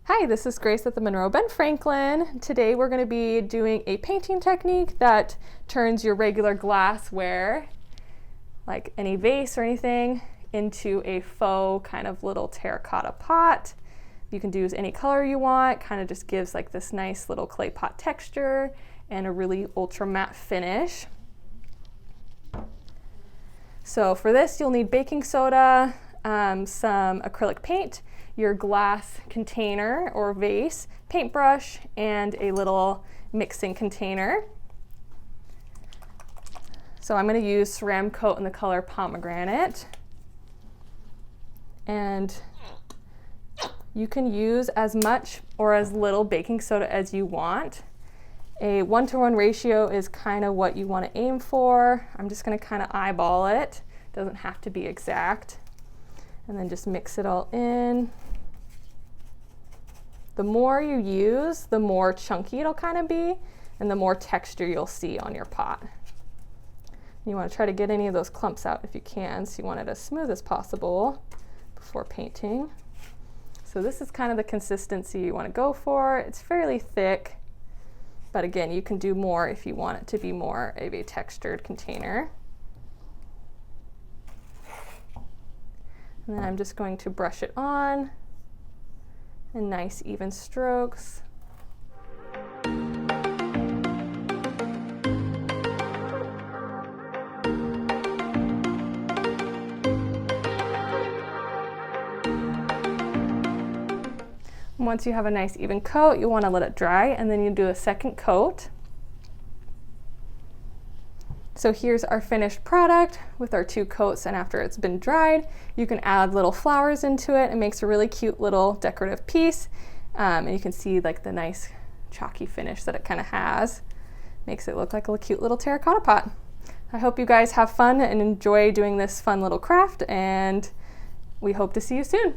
Hi, this is Grace at the Monroe Ben Franklin. Today we're going to be doing a painting technique that turns your regular glassware, like any vase or anything, into a faux kind of little terracotta pot. You can use any color you want, kind of just gives like this nice little clay pot texture and a really ultra matte finish. So for this you'll need baking soda, some acrylic paint, your glass container or vase, paintbrush, and a little mixing container. So I'm going to use ceramic coat in the color pomegranate. And you can use as much or as little baking soda as you want. A 1-to-1 ratio is kind of what you want to aim for. I'm just going to kind of eyeball it. Doesn't have to be exact. And then just mix it all in. The more you use, the more chunky it'll kind of be, and the more texture you'll see on your pot. You want to try to get any of those clumps out if you can, so you want it as smooth as possible before painting. So this is kind of the consistency you want to go for. It's fairly thick, but again, you can do more if you want it to be more of a textured container. And then I'm just going to brush it on in nice even strokes. Once you have a nice even coat, you want to let it dry, and then you do a second coat. So here's our finished product with our 2 coats, and after it's been dried, you can add little flowers into it. It makes a really cute little decorative piece, and you can see like the nice chalky finish that it kind of has. Makes it look like a cute little terracotta pot. I hope you guys have fun and enjoy doing this fun little craft, and we hope to see you soon.